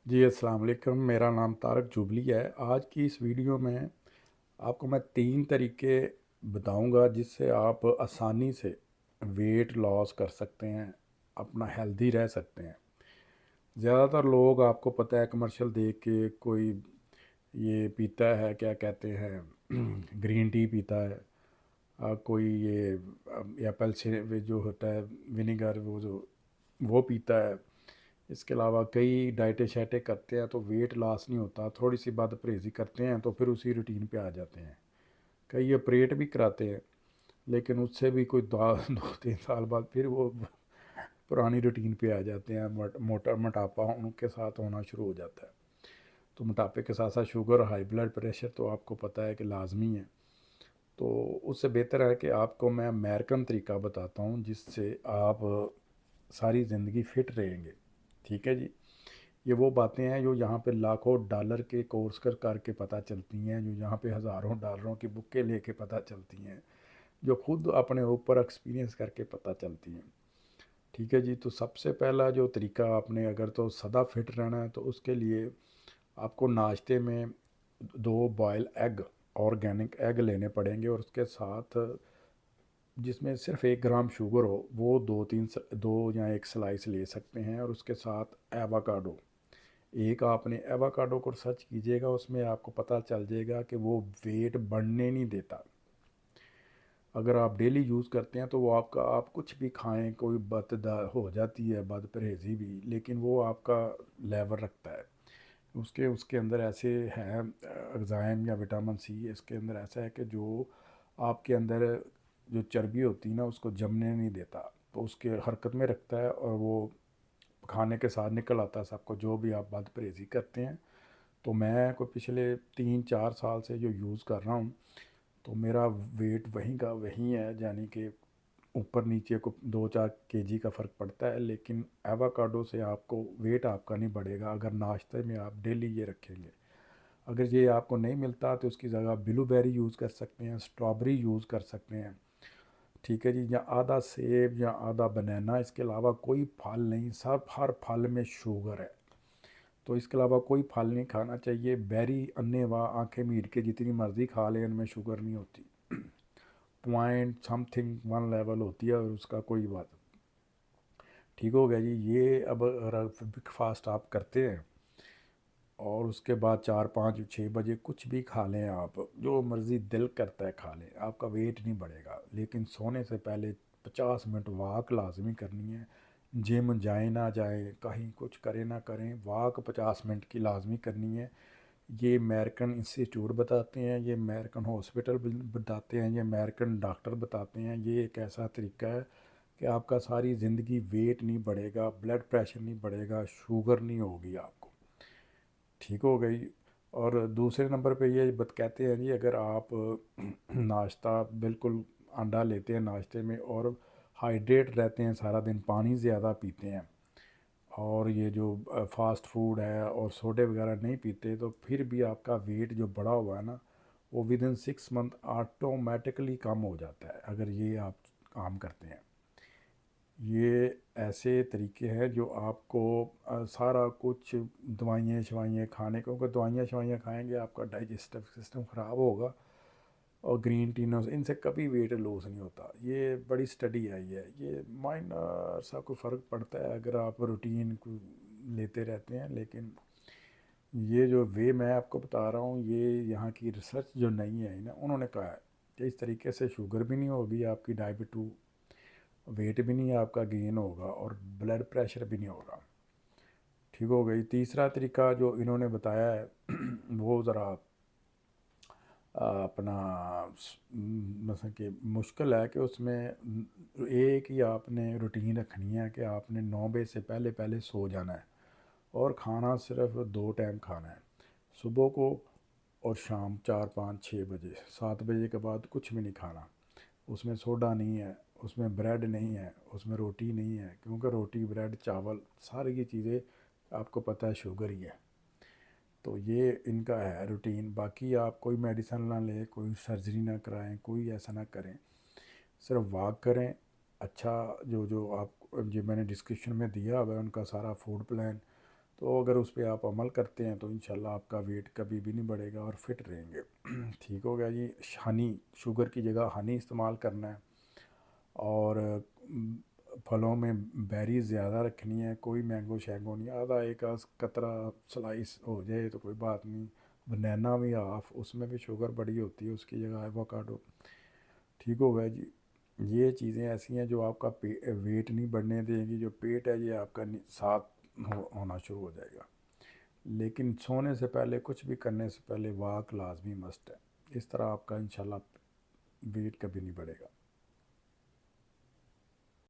जी, अस्सलाम वालेकुम। मेरा नाम तारक जुबली है। आज की इस वीडियो में आपको मैं 3 तरीके बताऊंगा जिससे आप आसानी से वेट लॉस कर सकते हैं, अपना हेल्दी रह सकते हैं। ज़्यादातर लोग आपको पता है कमर्शियल देख के कोई ये पीता है, क्या कहते हैं ग्रीन टी पीता है। कोई ये एप्पल से जो होता है विनेगर वो पीता है। इसके अलावा कई डाइटें शाइटें करते हैं तो वेट लॉस नहीं होता, थोड़ी सी बद परहेज़ी करते हैं तो फिर उसी रूटीन पे आ जाते हैं। कई ऑपरेट भी कराते हैं, लेकिन उससे भी कोई दो दो तीन साल बाद फिर वो पुरानी रूटीन पे आ जाते हैं। मोटा मोटापा उनके साथ होना शुरू हो जाता है। तो मोटापे के साथ साथ शुगर, हाई ब्लड प्रेशर तो आपको पता है कि लाजमी है। तो उससे बेहतर है कि आपको मैं अमेरिकन तरीका बताता हूँ जिससे आप सारी ज़िंदगी फिट रहेंगे। ठीक है जी। ये वो बातें हैं जो यहाँ पे लाखों डॉलर के कोर्स करके पता चलती हैं, जो यहाँ पे हज़ारों डॉलरों की बुकें लेके पता चलती हैं, जो खुद अपने ऊपर एक्सपीरियंस करके पता चलती हैं। ठीक है जी। तो सबसे पहला जो तरीका, आपने अगर तो सदा फिट रहना है तो उसके लिए आपको नाश्ते में 2 बॉयल एग, ऑर्गेनिक एग लेने पड़ेंगे, और उसके साथ जिसमें सिर्फ 1 ग्राम शुगर हो वो दो या एक स्लाइस ले सकते हैं। और उसके साथ एवोकाडो, एक आपने एवोकाडो को सर्च कीजिएगा, उसमें आपको पता चल जाएगा कि वो वेट बढ़ने नहीं देता। अगर आप डेली यूज़ करते हैं तो वो आपका, आप कुछ भी खाएं, कोई हो जाती है बद परहेज़ी भी, लेकिन वो आपका लेवल रखता है। उसके उसके अंदर ऐसे हैं एंजाइम या विटामिन सी, इसके अंदर ऐसा है कि जो आपके अंदर जो चर्बी होती है ना उसको जमने नहीं देता, तो उसके हरकत में रखता है, और वो खाने के साथ निकल आता है सबको, जो भी आप बद परहेज़ी करते हैं। तो मैं को पिछले 3-4 साल से जो यूज़ कर रहा हूँ, तो मेरा वेट वहीं का वहीं है, यानी कि ऊपर नीचे को 2-4 kg का फ़र्क पड़ता है। लेकिन एवोकाडो से आपको वेट आपका नहीं बढ़ेगा अगर नाश्ते में आप डेली ये रखेंगे। अगर ये आपको नहीं मिलता तो उसकी जगह ब्लूबेरी यूज़ कर सकते हैं, स्ट्रॉबेरी यूज़ कर सकते हैं। ठीक है जी। या आधा सेब या आधा बनाना, इसके अलावा कोई फल नहीं, सब हर फल में शुगर है। तो इसके अलावा कोई फल नहीं खाना चाहिए। बेरी अन्ने व आंखें मीट के जितनी मर्ज़ी खा लें, उनमें शुगर नहीं होती। पॉइंट समथिंग वन लेवल होती है, और उसका कोई बात। ठीक हो गया जी। ये अब अगर ब्रेकफास्ट आप करते हैं और उसके बाद 4-5-6 बजे कुछ भी खा लें, आप जो मर्ज़ी दिल करता है खा लें, आपका वेट नहीं बढ़ेगा। लेकिन सोने से पहले 50 मिनट वॉक लाजमी करनी है। जिम जाए ना जाए, कहीं कुछ करें ना करें, वॉक 50 मिनट की लाजमी करनी है। ये अमेरिकन इंस्टीट्यूट बताते हैं, ये अमेरिकन हॉस्पिटल बताते हैं, ये अमेरिकन डॉक्टर बताते हैं। ये एक ऐसा तरीका है कि आपका सारी ज़िंदगी वेट नहीं बढ़ेगा, ब्लड प्रेशर नहीं बढ़ेगा, शुगर नहीं होगी आपको। ठीक हो गई। और दूसरे नंबर पे ये बत कहते हैं जी, अगर आप नाश्ता बिल्कुल अंडा लेते हैं नाश्ते में, और हाइड्रेट रहते हैं सारा दिन, पानी ज़्यादा पीते हैं, और ये जो फास्ट फूड है और सोडे वगैरह नहीं पीते, तो फिर भी आपका वेट जो बढ़ा हुआ है ना, वो विद इन 6 मंथ ऑटोमेटिकली कम हो जाता है अगर ये आप काम करते हैं। ये ऐसे तरीके हैं जो आपको सारा कुछ, दवाइयाँ शवाइयाँ खाने को, क्योंकि दवाइयाँ शवाइयाँ खाएंगे आपका डाइजेस्टिव सिस्टम ख़राब होगा। और ग्रीन टी ना, इनसे कभी वेट लूज़ नहीं होता। ये बड़ी स्टडी आई है। ये माइनर सा कोई फ़र्क पड़ता है अगर आप रूटीन को लेते रहते हैं, लेकिन ये जो वे मैं आपको बता रहा हूँ, ये यहाँ की रिसर्च जो नहीं है ना, उन्होंने कहा है कि इस तरीके से शुगर भी नहीं होगी आपकी, डायबिटू, वेट भी नहीं आपका गेन होगा, और ब्लड प्रेशर भी नहीं होगा। ठीक हो गई। तीसरा तरीका जो इन्होंने बताया है वो ज़रा अपना मतलब कि मुश्किल है कि उसमें एक ही आपने रूटीन रखनी है कि आपने 9 बजे से पहले पहले सो जाना है, और खाना सिर्फ 2 टाइम खाना है, सुबह को और शाम 4-5-6 बजे। 7 बजे के बाद कुछ भी नहीं खाना। उसमें सोडा नहीं है, उसमें ब्रेड नहीं है, उसमें रोटी नहीं है, क्योंकि रोटी ब्रेड चावल सारी ये चीज़ें आपको पता है शुगर ही है। तो ये इनका है रूटीन। बाकी आप कोई मेडिसिन ना लें, कोई सर्जरी ना कराएं, कोई ऐसा ना करें, सिर्फ वॉक करें। अच्छा, जो जो आप जो मैंने डिस्क्रिप्शन में दिया हुआ है उनका सारा फूड प्लान, تو اگر اس پہ آپ عمل کرتے ہیں تو انشاءاللہ آپ کا ویٹ کبھی بھی نہیں بڑھے گا اور فٹ رہیں گے۔ ٹھیک ہو گیا جی۔ ہنی، شوگر کی جگہ ہنی استعمال کرنا ہے، اور پھلوں میں بیریز زیادہ رکھنی ہے، کوئی مینگو شینگو نہیں، آدھا ایک قطرہ سلائس ہو جائے تو کوئی بات نہیں۔ بنانا بھی ہاف، اس میں بھی شوگر بڑی ہوتی ہے، اس کی جگہ ایووکاڈو۔ ٹھیک ہو گیا جی۔ یہ چیزیں ایسی ہیں جو آپ کا ویٹ نہیں بڑھنے دیں گی، جو پیٹ ہے یہ آپ کا ساتھ ہونا شروع ہو جائے گا۔ لیکن سونے سے پہلے، کچھ بھی کرنے سے پہلے واک لازمی مسٹ ہے، اس طرح آپ کا انشاءاللہ ویٹ کبھی نہیں بڑھے گا۔